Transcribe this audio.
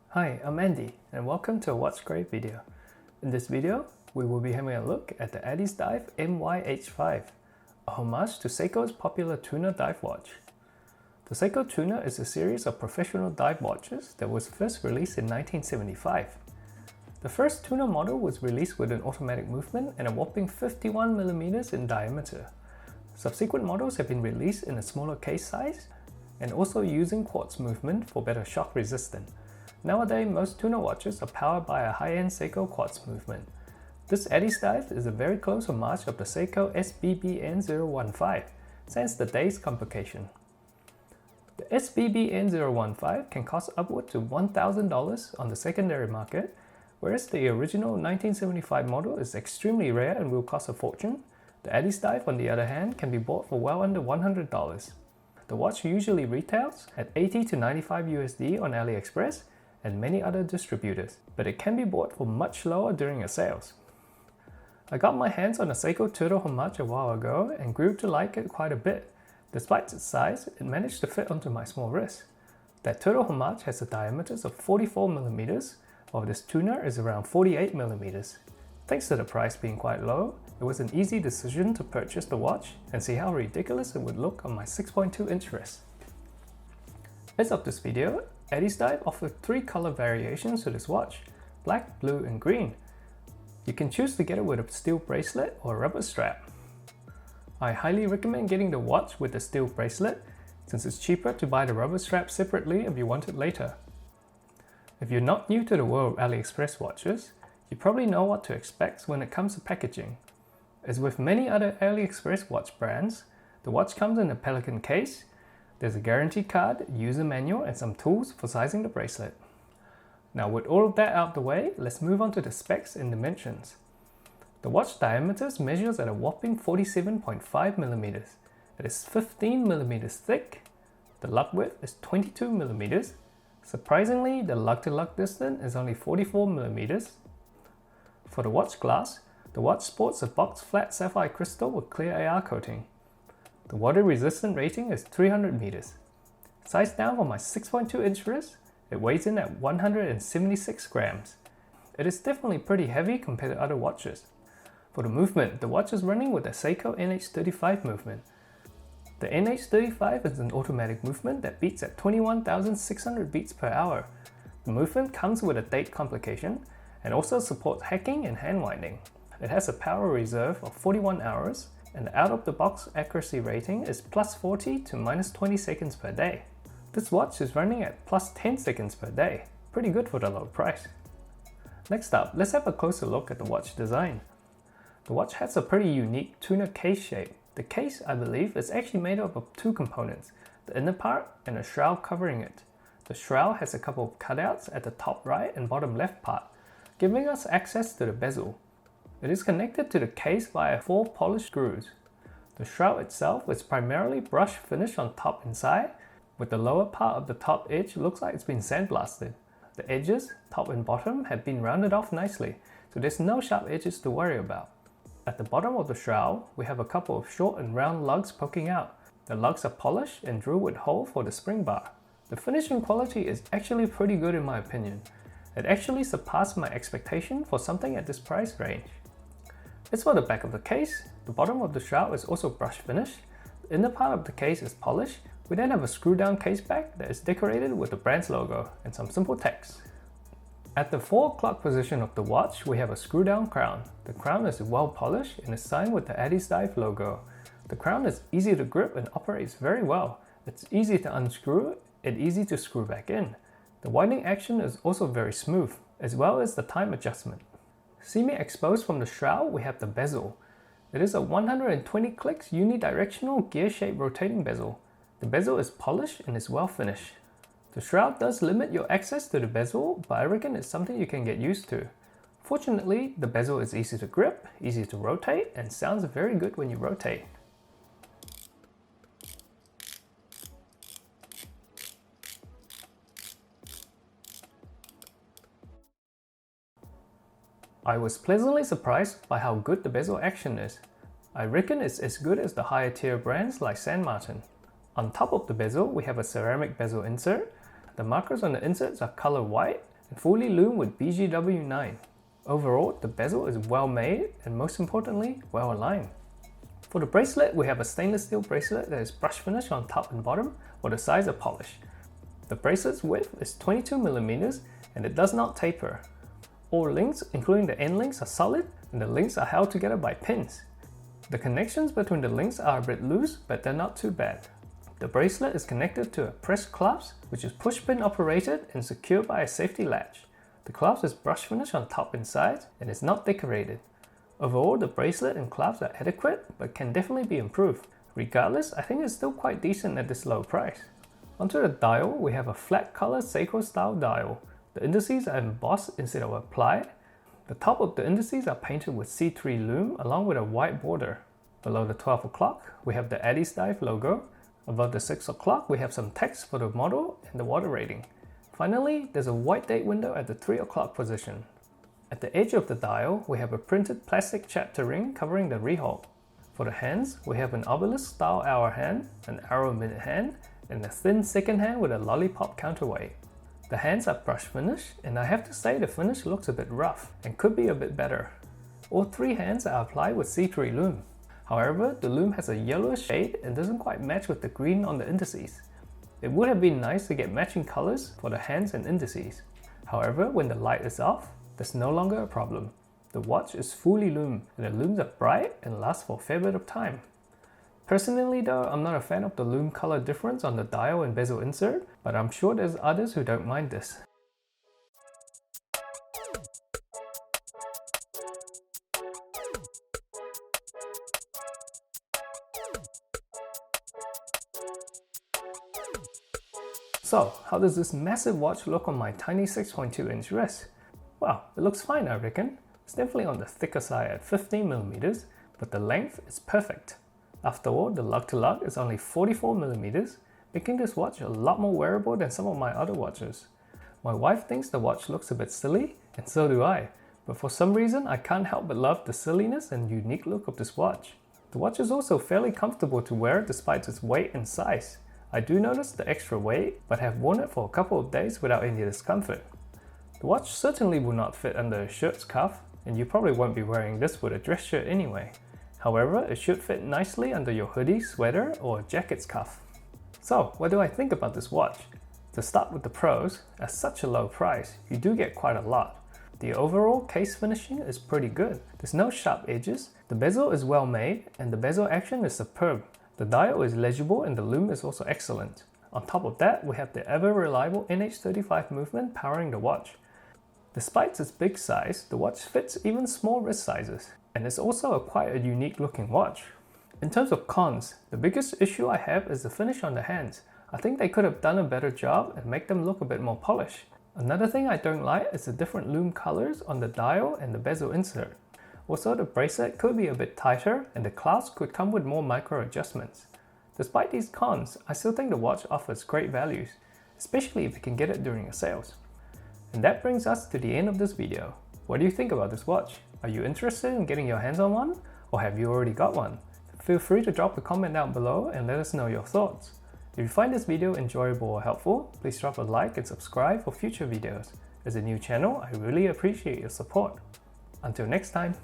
Hi, I'm Andy and welcome to a What's Great video. In this video, we will be having a look at the Addiesdive MY-H5, a homage to Seiko's popular Tuna dive watch. The Seiko Tuna is a series of professional dive watches that was first released in 1975. The first Tuna model was released with an automatic movement and a whopping 51mm in diameter. Subsequent models have been released in a smaller case size and also using quartz movement for better shock resistance. Nowadays, most Tuna watches are powered by a high-end Seiko quartz movement. This Addiesdive is a very close homage of the Seiko SBBN-015 since the day's complication. The SBBN-015 can cost upward to $1,000 on the secondary market, whereas the original 1975 model is extremely rare and will cost a fortune. The Addiesdive, on the other hand, can be bought for well under $100. The watch usually retails at $80 to $95 USD on AliExpress and many other distributors, but it can be bought for much lower during a sales. I got my hands on a Seiko Turtle homage a while ago and grew to like it quite a bit. Despite its size, it managed to fit onto my small wrist. That Turtle homage has a diameter of 44mm, while this Tuna is around 48mm. Thanks to the price being quite low, it was an easy decision to purchase the watch and see how ridiculous it would look on my 6.2-inch wrist. As of this video, Addiesdive offered 3 color variations to this watch: black, blue and green. You can choose to get it with a steel bracelet or a rubber strap. I highly recommend getting the watch with the steel bracelet since it's cheaper to buy the rubber strap separately if you want it later. If you're not new to the world of AliExpress watches, you probably know what to expect when it comes to packaging. As with many other AliExpress watch brands, the watch comes in a Pelican case. There's a guarantee card, user manual and some tools for sizing the bracelet. Now with all of that out the way, let's move on to the specs and dimensions. The watch diameter measures at a whopping 47.5mm. It is 15mm thick. The lug width is 22mm. Surprisingly, the lug-to-lug distance is only 44mm. For the watch glass, the watch sports a boxed flat sapphire crystal with clear AR coating. The water resistant rating is 300 meters. Sized down for my 6.2-inch wrist, it weighs in at 176 grams. It is definitely pretty heavy compared to other watches. For the movement, the watch is running with a Seiko NH35 movement. The NH35 is an automatic movement that beats at 21,600 beats per hour. The movement comes with a date complication and also supports hacking and hand winding. It has a power reserve of 41 hours and the out-of-the-box accuracy rating is plus 40 to minus 20 seconds per day. This watch is running at plus 10 seconds per day. Pretty good for the low price. Next up, let's have a closer look at the watch design. The watch has a pretty unique Tuna case shape. The case, I believe, is actually made up of 2 components, the inner part and a shroud covering it. The shroud has a couple of cutouts at the top right and bottom left part, giving us access to the bezel. It is connected to the case via 4 polished screws. The shroud itself is primarily brush finish on top and side, with the lower part of the top edge looks like it's been sandblasted. The edges, top and bottom, have been rounded off nicely, so there's no sharp edges to worry about. At the bottom of the shroud, we have a couple of short and round lugs poking out. The lugs are polished and drilled with hole for the spring bar. The finishing quality is actually pretty good in my opinion. It actually surpassed my expectation for something at this price range. As for the back of the case, the bottom of the shroud is also brush finished. The inner part of the case is polished. We then have a screw down case back that is decorated with the brand's logo and some simple text. At the 4 o'clock position of the watch, we have a screw down crown. The crown is well polished and is signed with the Addiesdive logo. The crown is easy to grip and operates very well. It's easy to unscrew and easy to screw back in. The winding action is also very smooth, as well as the time adjustment. Semi-exposed from the shroud, we have the bezel. It is a 120 clicks unidirectional gear-shaped rotating bezel. The bezel is polished and is well finished. The shroud does limit your access to the bezel, but I reckon it's something you can get used to. Fortunately, the bezel is easy to grip, easy to rotate, and sounds very good when you rotate. I was pleasantly surprised by how good the bezel action is. I reckon it's as good as the higher tier brands like San Martin. On top of the bezel, we have a ceramic bezel insert. The markers on the inserts are color white and fully lume with BGW9. Overall, the bezel is well made and most importantly, well aligned. For the bracelet, we have a stainless steel bracelet that is brush finish on top and bottom while the sides are polished. The bracelet's width is 22mm and it does not taper. All links, including the end links, are solid and the links are held together by pins. The connections between the links are a bit loose, but they're not too bad. The bracelet is connected to a press clasp, which is push pin operated and secured by a safety latch. The clasp is brush finish on top and sides and is not decorated. Overall, the bracelet and clasp are adequate, but can definitely be improved. Regardless, I think it's still quite decent at this low price. Onto the dial, we have a flat color Seiko style dial. The indices are embossed instead of applied. The top of the indices are painted with C3 lume along with a white border. Below the 12 o'clock, we have the Addiesdive logo. Above the 6 o'clock, we have some text for the model and the water rating. Finally, there's a white date window at the 3 o'clock position. At the edge of the dial, we have a printed plastic chapter ring covering the rehold. For the hands, we have an obelisk style hour hand, an arrow minute hand, and a thin second hand with a lollipop counterweight. The hands are brush finish, and I have to say the finish looks a bit rough and could be a bit better. All three hands are applied with C3 lume. However, the lume has a yellowish shade and doesn't quite match with the green on the indices. It would have been nice to get matching colors for the hands and indices. However, when the light is off, that's no longer a problem. The watch is fully lume and the lumes are bright and last for a fair bit of time. Personally though, I'm not a fan of the lume color difference on the dial and bezel insert, but I'm sure there's others who don't mind this. So, how does this massive watch look on my tiny 6.2-inch wrist? Well, it looks fine I reckon. It's definitely on the thicker side at 15mm, but the length is perfect. After all, the lug-to-lug is only 44mm, making this watch a lot more wearable than some of my other watches. My wife thinks the watch looks a bit silly, and so do I, but for some reason I can't help but love the silliness and unique look of this watch. The watch is also fairly comfortable to wear despite its weight and size. I do notice the extra weight, but have worn it for a couple of days without any discomfort. The watch certainly will not fit under a shirt's cuff, and you probably won't be wearing this with a dress shirt anyway. However, it should fit nicely under your hoodie, sweater, or jacket's cuff. So, what do I think about this watch? To start with the pros, at such a low price, you do get quite a lot. The overall case finishing is pretty good. There's no sharp edges, the bezel is well made, and the bezel action is superb. The dial is legible and the lume is also excellent. On top of that, we have the ever-reliable NH35 movement powering the watch. Despite its big size, the watch fits even small wrist sizes, and it's also quite a unique looking watch. In terms of cons, the biggest issue I have is the finish on the hands. I think they could have done a better job and make them look a bit more polished. Another thing I don't like is the different lume colors on the dial and the bezel insert. Also, the bracelet could be a bit tighter and the clasp could come with more micro adjustments. Despite these cons, I still think the watch offers great values, especially if you can get it during a sales. And that brings us to the end of this video. What do you think about this watch? Are you interested in getting your hands on one? Or have you already got one? Feel free to drop a comment down below and let us know your thoughts. If you find this video enjoyable or helpful, please drop a like and subscribe for future videos. As a new channel, I really appreciate your support. Until next time.